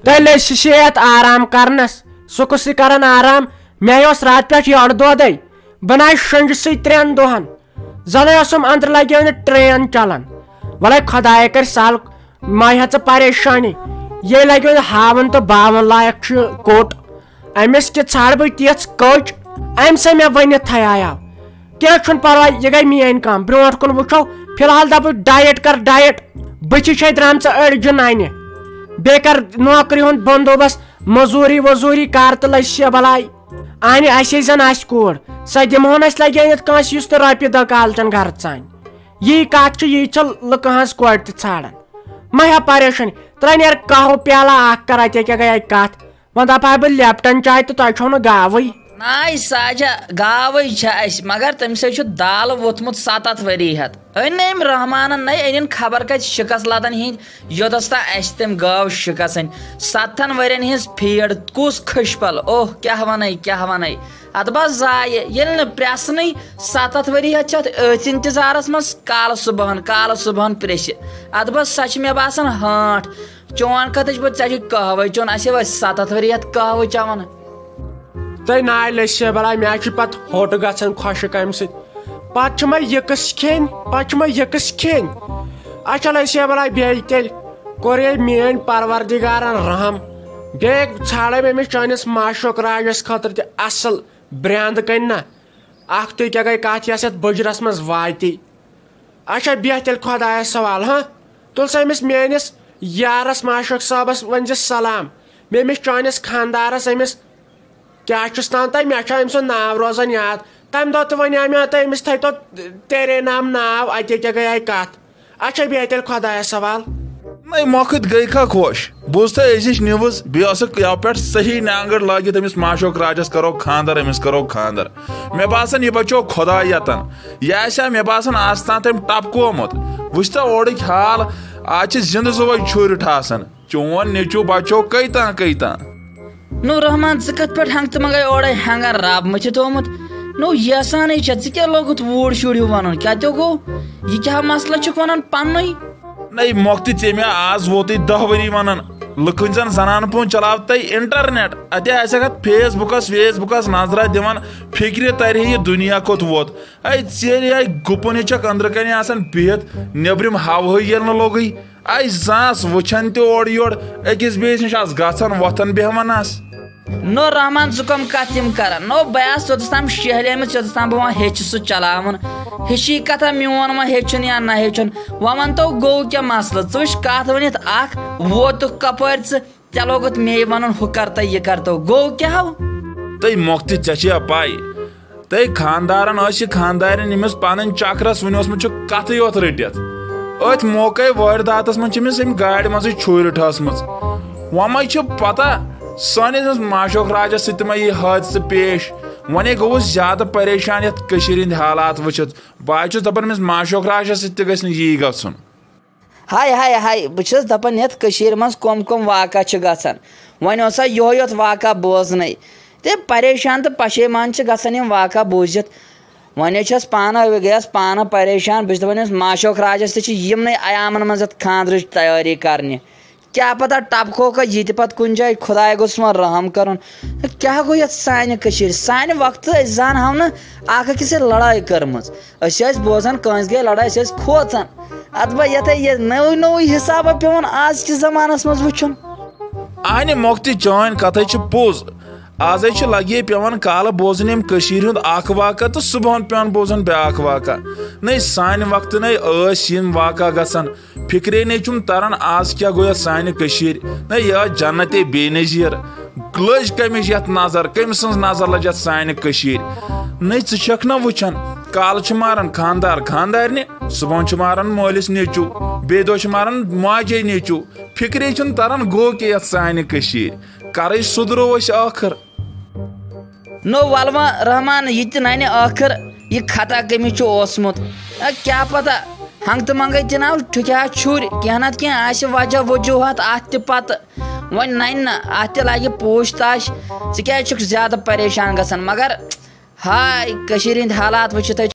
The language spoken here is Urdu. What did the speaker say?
تیل شیت آرام کرنس سکس کران آرام مے رات پہ یڑ دودے بنائے شنج سی 3 دہن زنے اندر لگے ٹرین چلان ولے خدائے کر سہل ماہ پریشانی یہ لگے ہاون تو باون لائق کوٹ امس تہ ژھانڈ بہ تیژ کچ ام سے مے ونت آیا کی پرواے یہ گئی میان کام برو کن وچو فی الحال دپ ڈائٹ کر ڈائٹ بچ درام اڑجن انہ بی کر نوکری ہند بندوبست مزوری وزوری کر تو لسیا بلائی انہ اسی زن آس کور سہ دمہون اس لگے کنس اس روپیہ دہ کالچن گھر ژان یہ کت یہ لکہ ہز کور تہ ژھانڈان مہ پریشانی تر نیر قہوہ پیالہ اخ کر اتہ کیا گئی کت وہ دپا بہ لیپٹن چائے تو تہ چھو نا گاوی ناے ساجا گاوے اس مگر تم سے دال ووتمت 7 ؤری ہت ان رحمانن نئی ان خبر کت شکس لدن ہند یوتس تا اس تم گاو شکسن 7 ورین ہز پھیڑ کس کھشپل اوہ کیا ون ات بس ضائع یل پریسن 7 ؤری ہت ات انتظارس مز کال صبحن پریس ات بس سچ مے باسان ہانٹ چون کتچ بہ ژے قہوہ چون اسی 7 ؤری ہت قہوہ چون تھی نائ لسیا بلائی مے پتہ ہوٹ گھان خشک ام سات مے یکس کھین اچھا لسیا بلائی بی تیل کور میان پروردگارن رحم بیٚیہِ ژھانڈے أمِس چٲنِس معشوق راجس خٲطرٕ تہِ اصل برٛینٛد کٔنۍ نا اکھ تُہۍ کیٛاہ گٔے کتھ یۄس یتھ بُجرس منٛز واتی اچھا بیٚہہ تیٚلہِ خۄدایس سوال ہاں تُل سا أمِس میٲنِس یارس معشوق صٲبس ؤنزِ سلام بیٚیہِ أمِس چٲنِس خانٛدارس أمِس کیٛاہ چھُس ناو تۄہہِ مےٚ چھُ أمۍ سُنٛد ناو روزان یاد تمہِ دۄہ تہِ وَنیٛاو مےٚ تۄہہِ أمِس تھٲیتو تیرے نام ناو اتے کیٛاہ گٔے کتھ اچھا بیٚہہ تیٚلہِ خۄدایس سوال نہیں مۄکھت گئی کھا خوش بوز تھا أزِچ نِوٕز بیٚیہِ ٲسٕکھ یَوٕ پٮ۪ٹھ صحیح نانگٕر لٲگِتھ أمِس معشوق راجس کرو خاندر أمِس کرو خاندر مےٚ باسان یہِ بچو خۄدا یتن یہِ آسہِ ہا مےٚ باسان آز تام تٔمۍ ٹپکومُت وٕچھ تا اورٕکۍ حال آز چھِ زِندٕ زُوے چھُرۍ ٹھاسان چون نیٚچوٗ بچو کٔتاں نو رحمان ژٕ کتھ پٮ۪ٹھ ہنگ تہٕ منگے اورے ہنگان رب مٔتھِتھ ہومُت نو یسانے چھا ژٕ کیٛاہ لوگُتھ ووٗر شُر ہیوٗ ونُن کیٛاہ تہِ گوٚو یہِ کیٛاہ مسلہٕ چھُکھ ونان پننُے نہیں مۄکھتہِ ژےٚ مےٚ آز ووتُے 10 ؤری ونان لُکن زن زنان پون چلاو تۄہہِ انٹرنیٹ اتہِ آسٮ۪کھ اتھ فیس بُکس نظرا دِوان فکرِ ترِ یہِ دُنیا کوٚت ووت اے ژیٚرِ گُپن ہِچھکھ أنٛدرٕ کنہِ آسان بِہِتھ نیبرِم ہوہٕے ییٚلہِ نہٕ لوٚگُے اے زانٛس وٕچھان تہِ اورٕ یورٕ أکِس بیٚیِس نِش آس گژھان وۄتھان بیٚہوان آس نو رحمان ژٕ کم کتھ یِم کران نو بہٕ آس توٚتس تام شہلیمٕژ یوٚتس تام بہٕ وۄنۍ ہیٚچھِ سُہ چلاوُن ہِشی کتھا میون وۄنۍ ہیٚچھُن یا نہ ہیٚچھُن وۄنۍ ونتو گوٚو کیٛاہ مسلہٕ ژٕ وٕچھ کتھ ؤنِتھ اکھ ووتُکھ کپٲرۍ ژٕ ژےٚ لوگُتھ مے ونُن ہُہ کرتو یہِ کرتو گوٚو کیٛاہ تُہۍ مۄکھتہِ ژےٚ چھیا پاے تُہۍ خاندارن ٲس یہِ خاندارٮ۪ن ییٚمِس پنٕنۍ چکرس وُنہِ اوسمُت چھُ کتھٕے یوت رٔٹِتھ أتھۍ موقعے وٲرِداتس منٛز چھِ أمِس أمۍ گاڑِ منٛزٕے چھُرۍ ٹھٲسمٕژ وۄنۍ ما چھِ پتہ سٲنِس معشوق راجس سۭتۍ ما یہِ حٲدثہٕ پیش وۄنۍ گوٚوُس زیادٕ پریشان یتھ کٔشیٖرِ ہٕنٛدۍ حالات وٕچھِتھ بہٕ چھُس دپان أمِس معشوق راجس سۭتۍ تہِ گژھِ نہٕ یی گژھُن ہاے بہٕ چھُس دپان یتھ کٔشیٖرِ منٛز کم واقعہ چھِ گژھان وۄنۍ اوسا یِہوے یوت واقعہ بوزنٕے تہٕ پریشان تہٕ پشیمان چھِ گژھان یِم واقعہ بوٗزِتھ وۄنۍ چھس گٔیس پانہٕ پریشان بہٕ چھُس دپان أمِس معشوق راجس تہِ چھِ یِمنٕے عیامن منٛز یتھ خاندرٕچ تیٲری کرنہِ کیٛاہ پتہ ٹپکوکھا یہِ تہِ پتہٕ کُنہِ جایہِ خۄداے گوٚژھ وۄنۍ رحم کرُن کیٛاہ گوٚو یتھ سانہِ کٔشیٖرِ سانہِ وقتہٕ أسۍ زانہو نہٕ اکھ أکِس سۭتۍ لڑٲے کٔرمٕژ أسۍ ٲسۍ بوزان کٲنٛسہِ گٔے لڑٲے أسۍ ٲسۍ کھوژان اتھ یتھے یہِ نوٚوٕے حسابہ پیوان آز کِس زمانس منٛز وٕچھُن اہنہِ مۄکھتہِ چٲنۍ کتھے چھِ پوٚز آزے چھِ لگے پیوان کالہٕ بوزُن ییٚمہِ کٔشیٖرِ ہُنٛد اکھ واقعہ تہٕ صبحن پیوان بوزُن بیاکھ واقعہ نٔے سانہِ وقتہٕ نٔے ٲسۍ یِم واقعہ گژھان فکرے نٔے چھُم تران آز کیٛاہ گوٚو یتھ سانہِ کٔشیٖرِ نٔے یہِ ٲس جنتے بے نظیٖر لٔج کٔمِچ یتھ نظر کٔمۍ سٕنٛز نظر لٔج یتھ سانہِ کٔشیٖرِ نٔے ژٕ چھکھ نا وٕچھان کالہٕ چھُ ماران خاندار خاندارنہِ صبحن چھُ ماران مٲلِس نیٚچوٗ بیٚیہِ دۄہ چھُ ماران ماجے نیٚچوٗ فکرے چھُنہٕ تران گوٚو کیٛاہ یتھ سانہِ کٔشیٖرِ کرٕچ سُدرو أسۍ ٲخٕر نو ول وۄنۍ رحمان یہِ تہِ ننہِ ٲخٕر یہِ خطا کٔمِس چھُ اوسمُت کیٛاہ پتہ ہنگ تہٕ منگے تہِ ناو ٹھُکیا چھُرۍ کینٛہہ نتہٕ کینٛہہ آسہِ وجہ وجوٗہات اتھ تہِ پتہٕ وۄنۍ ننہِ نہٕ اتھ تہِ لگہِ پوٗچھ تاش ژٕ کیٛازِ چھُکھ زیادٕ پریشان گژھان مگر ہاے کٔشیٖرِ ہٕنٛدۍ حالات وٕچھِتھ